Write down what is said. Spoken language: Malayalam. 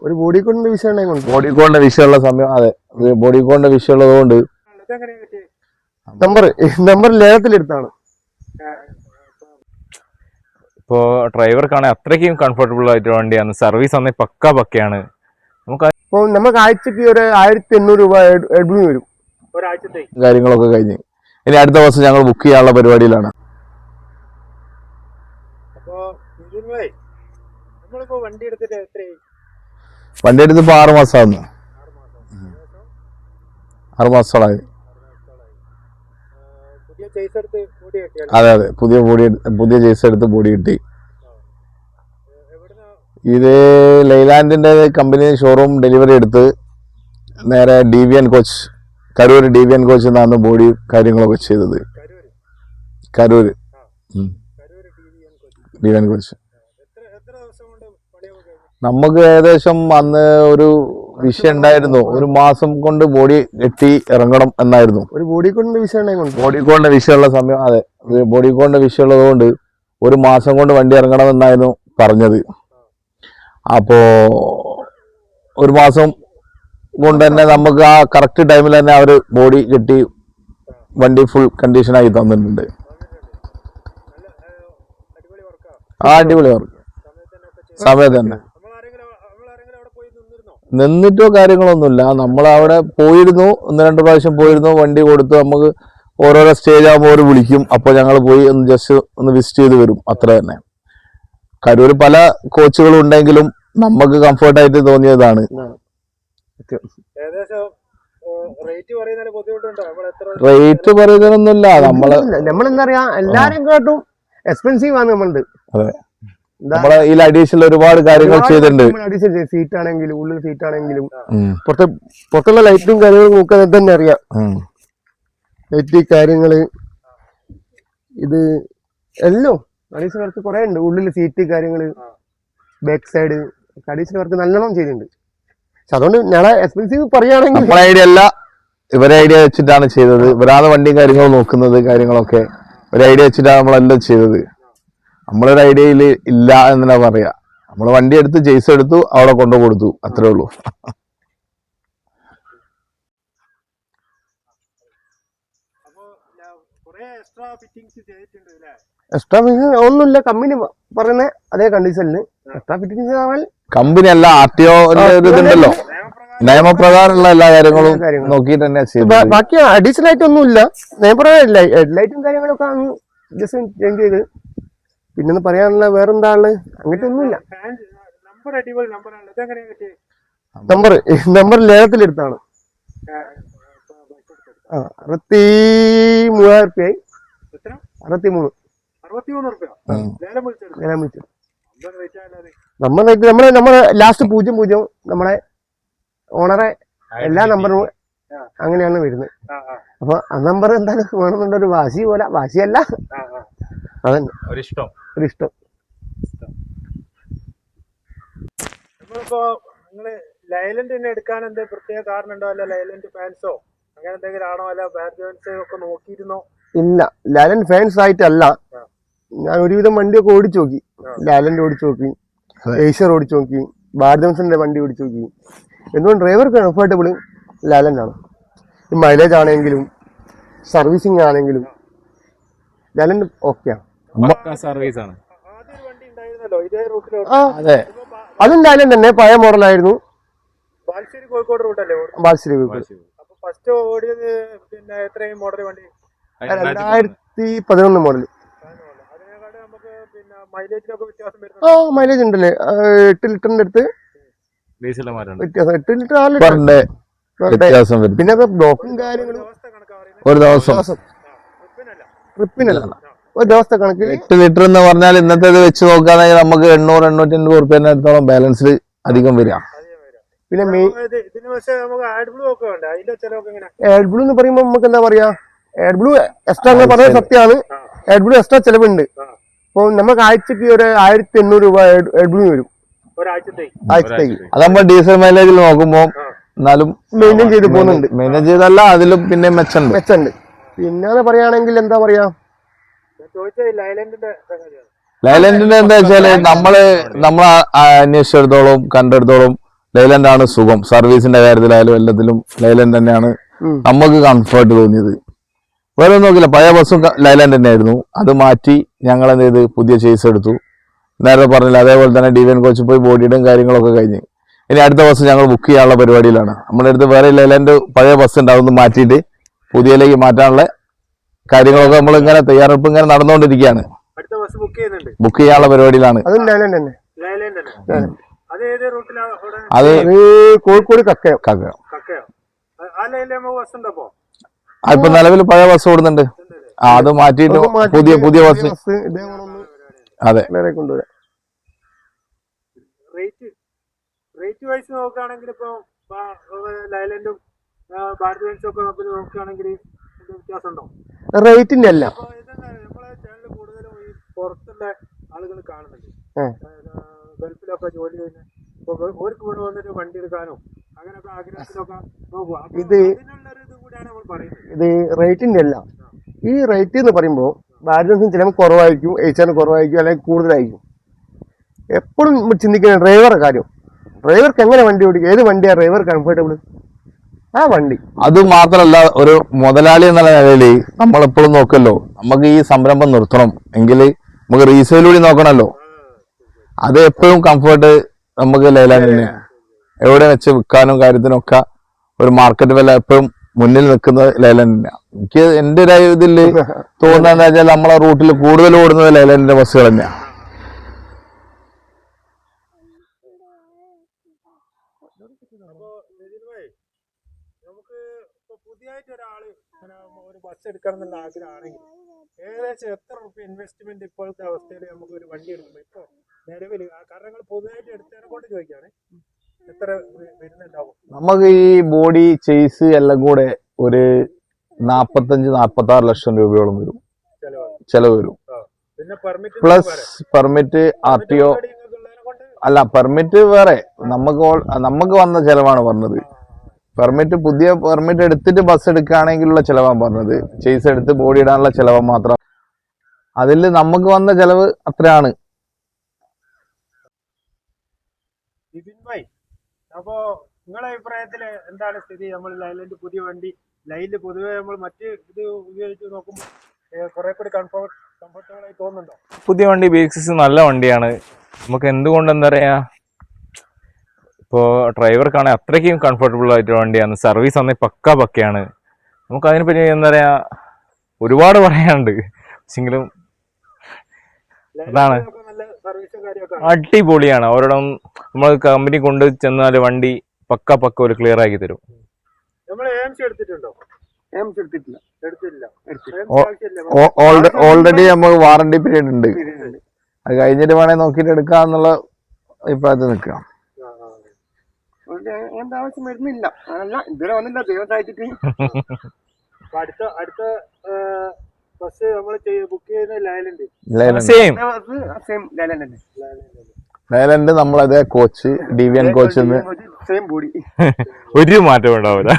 ഒരു ബോഡി കോണിന്റെ വിഷയം ബോഡി കോണിന്റെ വിഷയമുള്ള സമയം. അതെ, ബോഡി കോണിന്റെ വിഷയമുള്ളത് കൊണ്ട് നമ്പർ ലേലത്തിലെടുത്താണ്. ഇപ്പോ ഡ്രൈവർക്കാണെങ്കിൽ അത്രയ്ക്കും കംഫർട്ടബിൾ ആയിട്ട് വണ്ടിയാണ്. സർവീസ് ആണെങ്കിൽ പക്കയാണ്. നമുക്ക് ആഴ്ചക്ക് ഒരു 1800 രൂപ എഡ്മിൻ വരും ഒരാഴ്ചത്തെ. കാര്യങ്ങളൊക്കെ കഴിഞ്ഞ് ഇനി അടുത്ത ദിവസം ഞങ്ങൾ ബുക്ക് ചെയ്യാനുള്ള പരിപാടിയിലാണ്. വണ്ടി എടുത്തിപ്പോ 6 മാസമാകുന്നു. 6 മാസത്തോളായി. അതെ, പുതിയ ചേസ് എടുത്ത് ബോഡി കിട്ടി. ഇത് ലൈലാൻഡിന്റെ കമ്പനി ഷോറൂം ഡെലിവറി എടുത്ത് നേരെ DVN coach, Karur DVN coach എന്നാണ് ബോഡി കാര്യങ്ങളൊക്കെ ചെയ്തത്. Karur DVN coach. നമുക്ക് ഏകദേശം അന്ന് ഒരു വിഷയം ഉണ്ടായിരുന്നു, 1 മാസം കൊണ്ട് ബോഡി കെട്ടി ഇറങ്ങണം എന്നായിരുന്നു. ഒരു ബോഡി കോണിന്റെ വിഷയം ബോഡി കോണിന്റെ വിഷയമുള്ള സമയം. അതെ, ബോഡി കോണിന്റെ വിഷയമുള്ളത് കൊണ്ട് 1 മാസം കൊണ്ട് വണ്ടി ഇറങ്ങണം എന്നായിരുന്നു പറഞ്ഞത്. അപ്പോ 1 മാസം കൊണ്ട് തന്നെ നമുക്ക് ആ കറക്റ്റ് ടൈമിൽ തന്നെ അവര് ബോഡി കെട്ടി വണ്ടി ഫുൾ കണ്ടീഷനായി തന്നിട്ടുണ്ട്. അടിപൊളി വർക്ക്. സമയത്ത് തന്നെ നിന്നിട്ടോ കാര്യങ്ങളൊന്നുമില്ല. നമ്മളവിടെ പോയിരുന്നു, 1-2 പ്രാവശ്യം പോയിരുന്നു. വണ്ടി കൊടുത്തു. നമുക്ക് ഓരോരോ സ്റ്റേജ് ആകുമ്പോൾ അവർ വിളിക്കും. അപ്പോൾ ഞങ്ങൾ പോയി ജസ്റ്റ് ഒന്ന് വിസിറ്റ് ചെയ്ത് വരും, അത്ര തന്നെ. കരൂർ പല കോച്ചുകളും ഉണ്ടെങ്കിലും നമുക്ക് കംഫർട്ടായിട്ട് തോന്നിയതാണ്. റേറ്റ് പറയുന്നതൊന്നുമില്ല. നമ്മളെന്താ പറയാ, എല്ലാരും കേട്ടും എക്സ്പെൻസീവ് ആണ് നമ്മളുടെ. അതെ, നമ്മളെ ഈ അഡീഷണൽ ഒരുപാട് കാര്യങ്ങൾ ചെയ്തിട്ടുണ്ട്. സീറ്റ് ആണെങ്കിലും ഉള്ളിൽ സീറ്റ് ആണെങ്കിലും പുറത്തുള്ള ലൈറ്റും കാര്യങ്ങളും നോക്കാൻ തന്നെ അറിയാം. ലൈറ്റ് കാര്യങ്ങള് ഇത് എല്ലാം അഡീഷണൽ വർക്ക് കുറെ ഉണ്ട്. ഉള്ളിൽ സീറ്റ് കാര്യങ്ങള്, ബാക്ക് സൈഡ് അഡീഷണൽ വർക്ക് നല്ലോണം ചെയ്തിട്ടുണ്ട്. പക്ഷെ അതുകൊണ്ട് ഞങ്ങളെ എക്സ്പെൻസീവ് പറയുകയാണെങ്കിൽ നമ്മളെ ഐഡിയ അല്ല, ഇവരെ ഐഡിയ വെച്ചിട്ടാണ് ചെയ്തത്. ഇവരാണ് വണ്ടിയും കാര്യങ്ങളും നോക്കുന്നത്. കാര്യങ്ങളൊക്കെ ഒരു ഐഡിയ വെച്ചിട്ടാണ് നമ്മളെല്ലാം ചെയ്തത്. നമ്മളൊരു ഐഡിയയിൽ ഇല്ല എന്നാ പറയാ. നമ്മൾ വണ്ടി എടുത്ത് ചേസ് എടുത്തു, അവിടെ കൊണ്ടു കൊടുത്തു, അത്രേ ഉള്ളൂ. എക്സ്ട്രാ ഫിറ്റിംഗ് ഒന്നുമില്ല. കമ്പനി പറയുന്ന അതേ കണ്ടീഷനില് എക്സ്ട്രാ ഫിറ്റിംഗ് കമ്പനി അല്ല, RTO ഇതുണ്ടല്ലോ, നിയമപ്രകാരമുള്ള എല്ലാ കാര്യങ്ങളും നോക്കിയിട്ട് തന്നെ ചെയ്തു. ബാക്കി അഡീഷണൽ ആയിട്ട് ഒന്നുമില്ല. നിയമപ്രകാരം ലൈറ്റും കാര്യങ്ങളൊക്കെ ജസ്റ്റ് ചേഞ്ച് ചെയ്ത്. പിന്നെ പറയാനുള്ള വേറെന്താ ഉള്ളത്? അങ്ങനത്തെ ഒന്നുമില്ല. നമ്പർ ലേലത്തിലെടുത്താണ്. 63,000 രൂപയായി. 63 നമ്മളെ ലാസ്റ്റ് 00 നമ്മളെ ഓണറെ എല്ലാ നമ്പറും അങ്ങനെയാണ് വരുന്നത്. അപ്പൊ ആ നമ്പർ എന്താണ് വേണമെന്നുണ്ട ഒരു വാശി പോലെ, വാശിയല്ല, അതന്നെ ഒരിഷ്ടം. നമ്മളിപ്പോ നിങ്ങള് ലൈലൻഡ് തന്നെ എടുക്കാൻ എന്താ പ്രത്യേക കാരണം ഉണ്ടോ? അല്ല ലൈലൻഡ് ഫാൻസോ അങ്ങനെ എന്തെങ്കിലും ആണോ? അല്ല ബാർജൻസ് ഒക്കെ നോക്കിയിരുന്നോ? ഇല്ല, ലൈലൻഡ് ഫാൻസ് ആയിട്ടല്ല. ഞാൻ ഒരുവിധം വണ്ടിയൊക്കെ ഓടിച്ചു നോക്കി. ലൈലൻഡ് ഓടിച്ചു നോക്കി, ഏഷ്യർ ഓടിച്ചു നോക്കി, ബാർജൻസിന്റെ വണ്ടി ഓടിച്ചു നോക്കി. എന്തുകൊണ്ട് ഡ്രൈവർക്ക് കംഫർട്ടബിൾ ലൈലൻഡ് ആണ്. മൈലേജ് ആണെങ്കിലും സർവീസിങ് ആണെങ്കിലും ലൈലൻഡ് ഓക്കെയാണ്. അതും ലൈലൻഡ് തന്നെ, പഴയ മോഡലായിരുന്നു. ബാലുശ്ശേരി കോഴിക്കോട് റൂട്ടല്ലേ? ബാലുശ്ശേരി കോഴിക്കോട്. ഫസ്റ്റ് ഓടിയത് പിന്നെ എത്രയും മോഡൽ വണ്ടി? 2011 മോഡൽ. മൈലേജ് ഉണ്ടല്ലേ, 8 ലിറ്ററിന്റെ അടുത്ത് വ്യത്യാസം. 8 ലിറ്റർ 4 ലിറ്റർ. പിന്നെ ബ്ലോക്കും കാര്യങ്ങളും ഒരു ദിവസം ട്രിപ്പിനല്ല, ഒരു ദിവസത്തെ കണക്കിൽ 8 ലിറ്റർ എന്ന് പറഞ്ഞാൽ ഇന്നത്തെ വെച്ച് നോക്കുകയാണെങ്കിൽ നമുക്ക് 800-850 റുപ്യേന്റെ അടുത്തോളം ബാലൻസ് അധികം വരിക. പിന്നെ AdBlue എന്ന് പറയുമ്പോ നമുക്ക് എന്താ പറയാ, AdBlue എക്സ്ട്രാ എന്ന് പറഞ്ഞ സത്യമാണ്. AdBlue എക്സ്ട്രാ ചെലവുണ്ട്. അപ്പൊ നമുക്ക് ആഴ്ചക്ക് ഒരു 1800 രൂപ AdBlue വരും ആഴ്ചത്തേക്ക്. അത് നമ്മൾ ഡീസൽ മൈലേജിൽ നോക്കുമ്പോ എന്നാലും മെയിൻറ്റെയിൻ ചെയ്ത് പോകുന്നുണ്ട്. മെയിൻറ്റെയിൻ ചെയ്തല്ല, അതിലും പിന്നെ മെച്ചുണ്ട്. പിന്നെ പറയുകയാണെങ്കിൽ എന്താ പറയാ, ലൈലൻഡിന്റെ എന്താ വെച്ചാല് നമ്മളെ അന്വേഷിച്ചിടത്തോളം കണ്ടെടുത്തോളം ലൈലൻഡ് ആണ് സുഖം. സർവീസിന്റെ കാര്യത്തിലായാലും എല്ലാത്തിലും ലൈലൻഡ് തന്നെയാണ് നമുക്ക് കംഫർട്ട് തോന്നിയത്. വേറെ ഒന്നും നോക്കില്ല, പഴയ ബസ്സും ലൈലൻഡ് തന്നെയായിരുന്നു. അത് മാറ്റി ഞങ്ങൾ എന്ത് ചെയ്ത് പുതിയ ചേസ് എടുത്തു. നേരത്തെ പറഞ്ഞില്ല, അതേപോലെ തന്നെ ഡിവിയൻ കോച്ച് പോയി ബോഡിയുടെയും കാര്യങ്ങളൊക്കെ കഴിഞ്ഞ് ഇനി അടുത്ത ബസ് ഞങ്ങൾ ബുക്ക് ചെയ്യാനുള്ള പരിപാടിയിലാണ്. നമ്മുടെ അടുത്ത് വേറെ ലൈലൻഡ് പഴയ ബസ് ഉണ്ടാവുന്ന മാറ്റിയിട്ട് പുതിയയിലേക്ക് മാറ്റാനുള്ള കാര്യങ്ങളൊക്കെ നമ്മൾ ഇങ്ങനെ തയ്യാറെടുപ്പ് ഇങ്ങനെ നടന്നുകൊണ്ടിരിക്കുകയാണ്. ബുക്ക് ചെയ്യാനുള്ള പരിപാടിയിലാണ്. അത് കോഴിക്കോട് കക്കയോ ഇപ്പൊ നിലവിൽ പഴയ ബസ് ഓടുന്നുണ്ട്. അത് മാറ്റിയിട്ട് പുതിയ ബസ്. അതെ. കൊണ്ടുവരാം. റേറ്റ് വൈസ് നോക്കുകയാണെങ്കിൽ ഇപ്പൊ ലൈലൻഡും ഭാരത് ബെൻസും ഒക്കെ നോക്കുകയാണെങ്കിൽ വ്യത്യാസമുണ്ടോ? റേറ്റിന്റെ അല്ല, നമ്മളെ ചാനൽ കൂടുതലും ഈ പുറത്തുള്ള ആളുകൾ കാണുന്നുണ്ട്. ഗൾഫിലൊക്കെ ജോലി ചെയ്യുന്ന ഓർക്ക് ഇവിടെ വന്നിട്ട് വണ്ടി എടുക്കാനോ അങ്ങനെയൊക്കെ ആഗ്രഹത്തിലൊക്കെ നോക്കുക. ഇതിനുള്ളൊരു ഇത് കൂടിയാണ് നമ്മൾ പറയുന്നത്. ഇത് റേറ്റിന്റെ അല്ല. ഈ റേറ്റ് എന്ന് പറയുമ്പോൾ ഭാരത് ബെൻസിന് ചിലപ്പോൾ കുറവായിരിക്കും, എയ്ച്ചാന് കുറവായിരിക്കും, അല്ലെങ്കിൽ കൂടുതലായിരിക്കും. എപ്പോഴും ചിന്തിക്കുന്ന ഡ്രൈവറുടെ കാര്യം. ഡ്രൈവർക്ക് എങ്ങനെ വണ്ടി ഓടിക്കും, ഏത് വണ്ടിയാണ് ഡ്രൈവർ കംഫർട്ടബിൾ, ആ വണ്ടി. അത് മാത്രമല്ല, ഒരു മുതലാളി എന്നുള്ള നിലയിൽ നമ്മളെപ്പോഴും നോക്കല്ലോ, നമുക്ക് ഈ സംരംഭം നിർത്തണം എങ്കിൽ നമുക്ക് റീസെയിലൂടെ നോക്കണമല്ലോ. അത് എപ്പോഴും കംഫർട്ട് നമുക്ക് ലൈലാൻഡ് തന്നെയാണ്. എവിടെ വെച്ച് വിൽക്കാനും കാര്യത്തിനൊക്കെ ഒരു മാർക്കറ്റ് വില എപ്പോഴും മുന്നിൽ നിൽക്കുന്നത് ലൈലാൻഡ് തന്നെയാണ്. എനിക്ക് എൻ്റെ ഒരു ഇതിൽ തോന്നുന്നതെന്ന് വെച്ചാൽ നമ്മളെ റൂട്ടിൽ കൂടുതൽ ഓടുന്നത് ലൈലാൻഡിന്റെ ബസ്സുകൾ തന്നെയാണ്. നമുക്ക് ഇപ്പൊ പുതിയതായിട്ട് ഒരാള് ഒരു ബസ് എടുക്കണം എന്നുള്ള ആഗ്രഹമാണെങ്കിൽ ഏകദേശം എത്ര റുപ്യ ഇൻവെസ്റ്റ്മെന്റ് ഇപ്പോഴത്തെ അവസ്ഥയിൽ നമുക്ക് ഒരു വണ്ടി എടുക്കുമ്പോൾ ഇപ്പൊ നിലവിൽ കാരണങ്ങൾ പുതുതായിട്ട് എടുത്തതിനെ കൊണ്ട് ചോദിക്കുകയാണ്, എത്ര വരുന്നുണ്ടാവും? നമുക്ക് ഈ ബോഡി ചേസ് എല്ലാം കൂടെ ഒരു 45-46 ലക്ഷം രൂപയോളം വരും ചെലവ് വരും. പിന്നെ പെർമിറ്റ് പ്ലസ് പെർമിറ്റ് RTO അല്ല, പെർമിറ്റ് വേറെ. നമുക്ക് വന്ന ചെലവാണ് പറഞ്ഞത്. പുതിയ പെർമിറ്റ് എടുത്തിട്ട് ബസ് എടുക്കുകയാണെങ്കിലുള്ള ചെലവാണ് പറഞ്ഞത്. ചേസ് എടുത്ത് ബോഡി ഇടാനുള്ള ചെലവ് മാത്രം. അതിൽ നമുക്ക് വന്ന ചെലവ് അത്രയാണ്. അപ്പോ നിങ്ങളുടെ അഭിപ്രായത്തില് എന്താണ് സ്ഥിതി? നമ്മൾ ലൈലൻഡ് പുതിയ വണ്ടി ലൈനിൽ പൊതുവെ നമ്മൾ മറ്റ് ഇത് ഉപയോഗിച്ച് നോക്കുമ്പോൾ കുറെ കൂടി കംഫർട്ടബിൾ ആയി തോന്നുന്നുണ്ടോ? പുതിയ വണ്ടി BX6 നല്ല വണ്ടിയാണ്. നമുക്ക് എന്തുകൊണ്ട് എന്താ പറയാ, ഇപ്പോൾ ഡ്രൈവർക്കാണെങ്കിൽ അത്രയ്ക്കും കംഫർട്ടബിൾ ആയിട്ടുള്ള വണ്ടിയാണ്. സർവീസ് ആണെങ്കിൽ പക്കയാണ്. നമുക്ക് അതിനെപ്പറ്റി എന്താ പറയാ ഒരുപാട് പറയാനുണ്ട്. പക്ഷെങ്കിലും അതാണ് അടിപൊളിയാണ്. അവരുടെ നമ്മൾ കമ്പനി കൊണ്ട് ചെന്നാൽ വണ്ടി പക്ക ഒരു ക്ലിയർ ആക്കി തരും. ഓൾറെഡി നമുക്ക് വാറണ്ടി പീരീഡ് ഉണ്ട്. അത് കഴിഞ്ഞിട്ട് വേണേ നോക്കിയിട്ട് എടുക്കാന്നുള്ള അഭിപ്രായത്തിൽ നിൽക്കാം. എന്താവശ്യം വരുന്നില്ല, അതല്ല ഇതുവരെ വന്നില്ല, ദൈവം സഹായിച്ചിട്ട്. അടുത്ത ബസ് നമ്മൾ ബുക്ക് ചെയ്യുന്ന ലൈലൻഡ് ലൈലൻഡ് നമ്മളതേ കോച്ച് ഡിവിയൻ കോച്ച് സെയിം ബോഡി ഒരു മാറ്റം ഉണ്ടാവില്ല.